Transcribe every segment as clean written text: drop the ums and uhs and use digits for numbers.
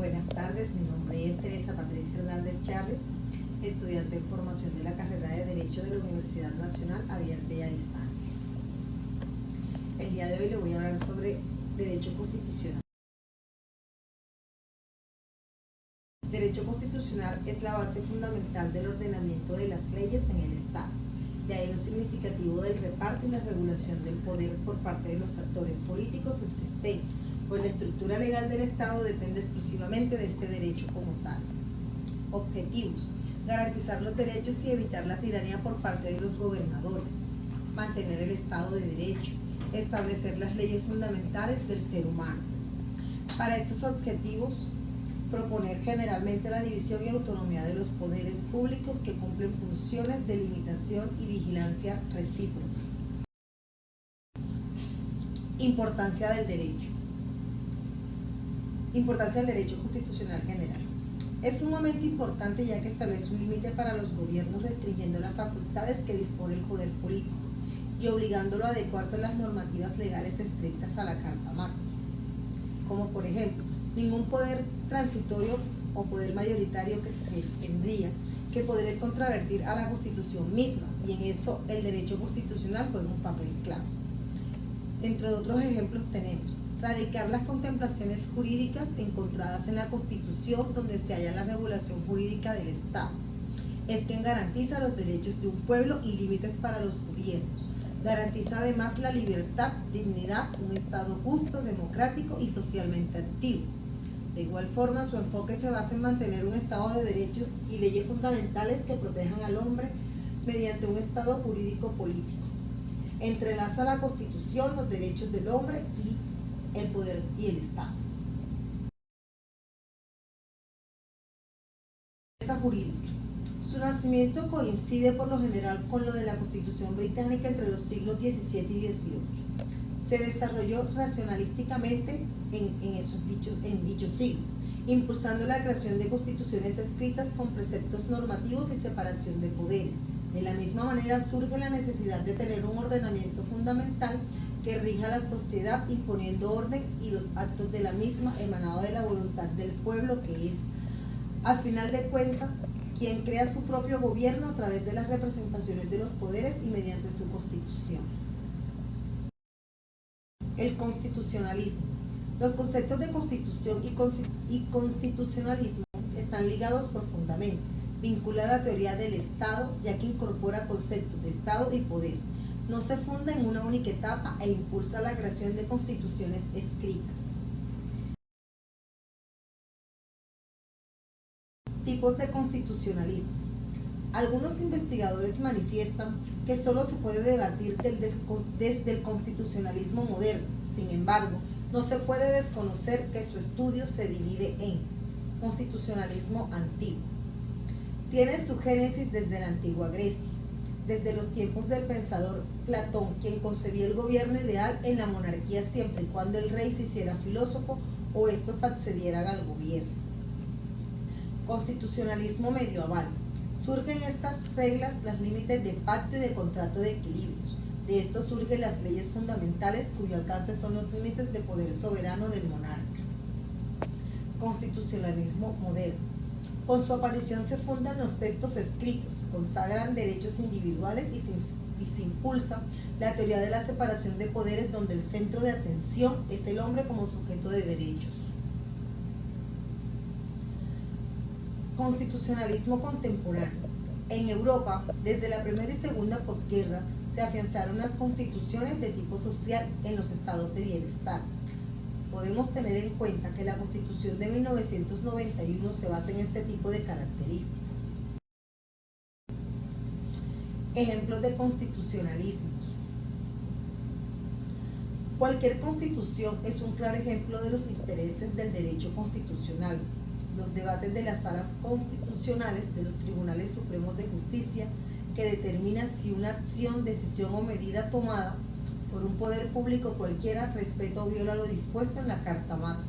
Buenas tardes, mi nombre es Teresa Patricia Hernández Chávez, estudiante en formación de la carrera de Derecho de la Universidad Nacional Abierta y a Distancia. El día de hoy le voy a hablar sobre Derecho Constitucional. Derecho constitucional es la base fundamental del ordenamiento de las leyes en el Estado. De ahí lo significativo del reparto y la regulación del poder por parte de los actores políticos existentes, pues la estructura legal del Estado depende exclusivamente de este derecho como tal. Objetivos: garantizar los derechos y evitar la tiranía por parte de los gobernadores, mantener el Estado de Derecho, establecer las leyes fundamentales del ser humano. Para estos objetivos, proponer generalmente la división y autonomía de los poderes públicos que cumplen funciones de limitación y vigilancia recíproca. Importancia del derecho. Importancia del derecho constitucional general. Es sumamente importante ya que establece un límite para los gobiernos restringiendo las facultades que dispone el poder político y obligándolo a adecuarse a las normativas legales estrictas a la Carta Magna. Como por ejemplo, ningún poder transitorio o poder mayoritario que se tendría que poder contravertir a la Constitución misma, y en eso el derecho constitucional juega un papel clave. Entre otros ejemplos tenemos radicar las contemplaciones jurídicas encontradas en la Constitución donde se halla la regulación jurídica del Estado. Es quien garantiza los derechos de un pueblo y límites para los gobiernos. Garantiza además la libertad, dignidad, un Estado justo, democrático y socialmente activo. De igual forma, su enfoque se basa en mantener un Estado de derechos y leyes fundamentales que protejan al hombre mediante un Estado jurídico político. Entrelaza la Constitución, los derechos del hombre y el poder y el Estado. Jurídica. Su nacimiento coincide por lo general con lo de la Constitución británica entre los siglos XVII y XVIII. Se desarrolló racionalísticamente en dichos siglos, impulsando la creación de constituciones escritas con preceptos normativos y separación de poderes. De la misma manera surge la necesidad de tener un ordenamiento fundamental que rija la sociedad imponiendo orden y los actos de la misma emanado de la voluntad del pueblo, que es, al final de cuentas, quien crea su propio gobierno a través de las representaciones de los poderes y mediante su constitución. El constitucionalismo. Los conceptos de constitución y constitucionalismo están ligados profundamente. Vincula la teoría del Estado, ya que incorpora conceptos de Estado y poder. No se funda en una única etapa e impulsa la creación de constituciones escritas. Tipos de constitucionalismo. Algunos investigadores manifiestan que solo se puede debatir desde el constitucionalismo moderno. Sin embargo, no se puede desconocer que su estudio se divide en constitucionalismo antiguo. Tiene su génesis desde la antigua Grecia, desde los tiempos del pensador Platón, quien concebía el gobierno ideal en la monarquía siempre y cuando el rey se hiciera filósofo o estos accedieran al gobierno. Constitucionalismo medieval. Surgen estas reglas los límites de pacto y de contrato de equilibrios. De esto surgen las leyes fundamentales cuyo alcance son los límites de poder soberano del monarca. Constitucionalismo moderno. Con su aparición se fundan los textos escritos, consagran derechos individuales y se impulsa la teoría de la separación de poderes donde el centro de atención es el hombre como sujeto de derechos. Constitucionalismo contemporáneo. En Europa, desde la primera y segunda posguerras, se afianzaron las constituciones de tipo social en los estados de bienestar. Podemos tener en cuenta que la Constitución de 1991 se basa en este tipo de características. Ejemplos de constitucionalismos. Cualquier constitución es un claro ejemplo de los intereses del derecho constitucional. Los debates de las salas constitucionales de los tribunales supremos de justicia que determina si una acción, decisión o medida tomada por un poder público cualquiera respeta o viola lo dispuesto en la Carta Magna.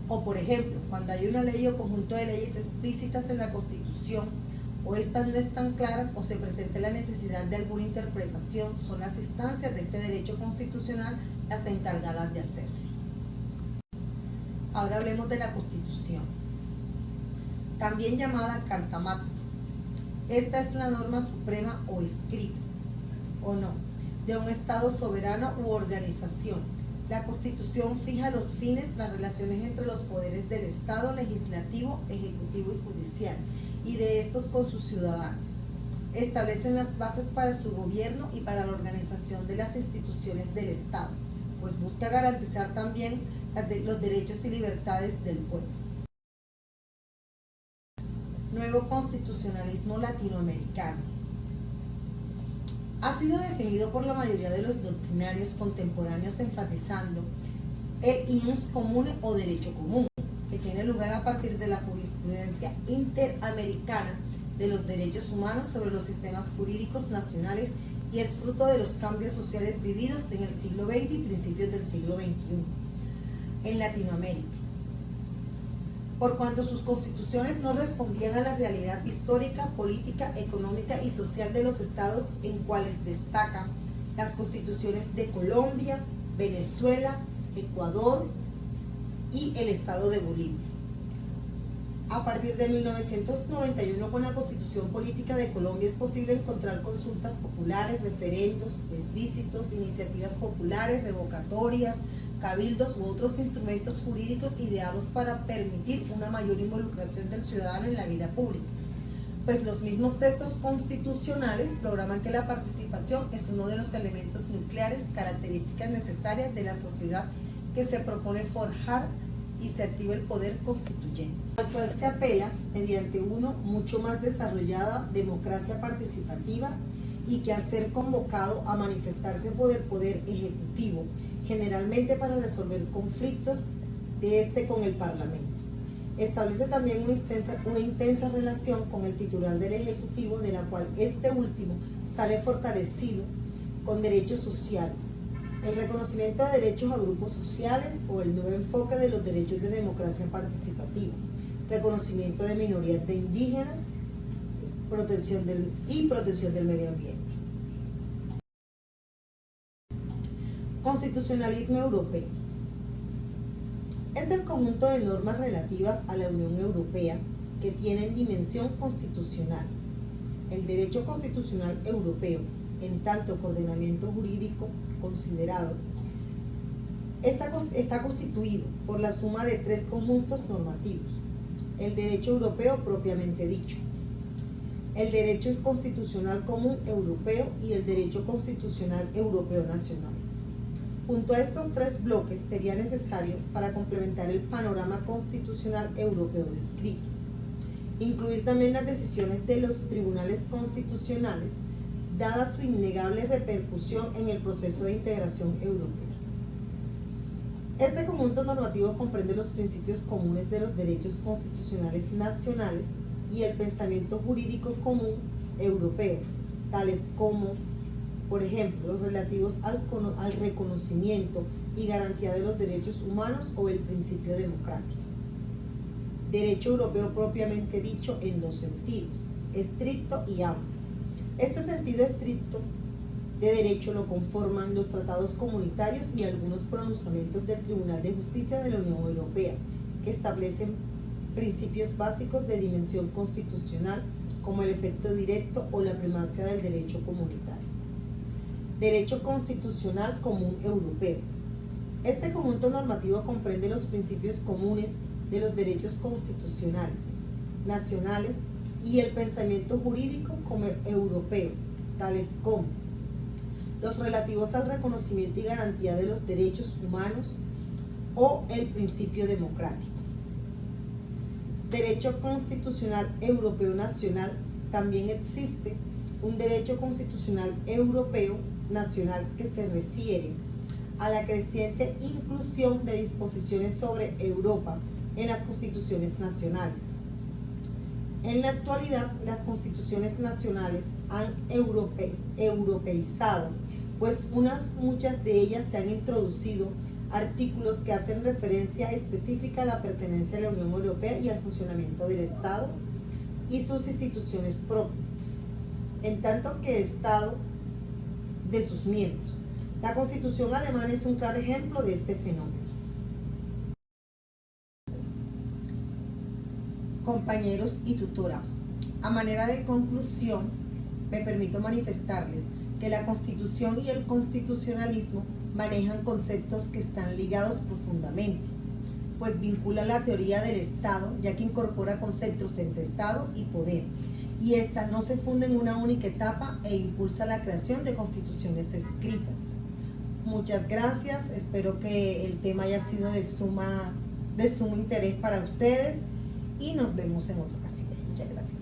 O por ejemplo, cuando hay una ley o conjunto de leyes explícitas en la Constitución o estas no están claras o se presenta la necesidad de alguna interpretación, son las instancias de este derecho constitucional las encargadas de hacerlo. Ahora hablemos de la Constitución, también llamada Carta Magna. Esta es la norma suprema o escrito, o no, de un Estado soberano u organización. La Constitución fija los fines, las relaciones entre los poderes del Estado, legislativo, ejecutivo y judicial, y de estos con sus ciudadanos. Establecen las bases para su gobierno y para la organización de las instituciones del Estado, pues busca garantizar también los derechos y libertades del pueblo. Nuevo constitucionalismo latinoamericano. Ha sido definido por la mayoría de los doctrinarios contemporáneos enfatizando el ius comune o derecho común, que tiene lugar a partir de la jurisprudencia interamericana de los derechos humanos sobre los sistemas jurídicos nacionales y es fruto de los cambios sociales vividos en el siglo XX y principios del siglo XXI en Latinoamérica. Por cuanto sus constituciones no respondían a la realidad histórica, política, económica y social de los estados en cuales destacan las constituciones de Colombia, Venezuela, Ecuador y el estado de Bolivia. A partir de 1991, con la Constitución Política de Colombia es posible encontrar consultas populares, referendos, plebiscitos, iniciativas populares, revocatorias, cabildos u otros instrumentos jurídicos ideados para permitir una mayor involucración del ciudadano en la vida pública, pues los mismos textos constitucionales programan que la participación es uno de los elementos nucleares, características necesarias de la sociedad que se propone forjar y se activa el poder constituyente, al cual se apela mediante una mucho más desarrollada democracia participativa y que al ser convocado a manifestarse por el poder ejecutivo, generalmente para resolver conflictos de este con el Parlamento. Establece también una intensa relación con el titular del Ejecutivo, de la cual este último sale fortalecido con derechos sociales, el reconocimiento de derechos a grupos sociales o el nuevo enfoque de los derechos de democracia participativa, reconocimiento de minorías de indígenas, protección del medio ambiente. Constitucionalismo europeo. Es el conjunto de normas relativas a la Unión Europea que tienen dimensión constitucional. El derecho constitucional europeo, en tanto que ordenamiento jurídico considerado, está constituido por la suma de tres conjuntos normativos: el derecho europeo propiamente dicho, el derecho constitucional común europeo y el derecho constitucional europeo nacional. Junto a estos tres bloques sería necesario, para complementar el panorama constitucional europeo descrito, incluir también las decisiones de los tribunales constitucionales, dada su innegable repercusión en el proceso de integración europea. Este conjunto normativo comprende los principios comunes de los derechos constitucionales nacionales y el pensamiento jurídico común europeo, tales como, por ejemplo, los relativos al reconocimiento y garantía de los derechos humanos o el principio democrático. Derecho europeo propiamente dicho en dos sentidos: estricto y amplio. Este sentido estricto de derecho lo conforman los tratados comunitarios y algunos pronunciamientos del Tribunal de Justicia de la Unión Europea, que establecen principios básicos de dimensión constitucional, como el efecto directo o la primacia del derecho comunitario. Derecho constitucional común europeo. Este conjunto normativo comprende los principios comunes de los derechos constitucionales nacionales y el pensamiento jurídico como europeo, tales como los relativos al reconocimiento y garantía de los derechos humanos o el principio democrático. Derecho constitucional europeo nacional. También existe un derecho constitucional europeo nacional que se refiere a la creciente inclusión de disposiciones sobre Europa en las constituciones nacionales. En la actualidad, las constituciones nacionales han europeizado, pues muchas de ellas se han introducido artículos que hacen referencia específica a la pertenencia a la Unión Europea y al funcionamiento del Estado y sus instituciones propias, en tanto que Estado de sus miembros. La Constitución alemana es un claro ejemplo de este fenómeno. Compañeros y tutora, a manera de conclusión, me permito manifestarles que la Constitución y el constitucionalismo manejan conceptos que están ligados profundamente, pues vinculan la teoría del Estado, ya que incorpora conceptos entre Estado y poder, y esta no se funda en una única etapa e impulsa la creación de constituciones escritas. Muchas gracias, espero que el tema haya sido de sumo interés para ustedes y nos vemos en otra ocasión. Muchas gracias.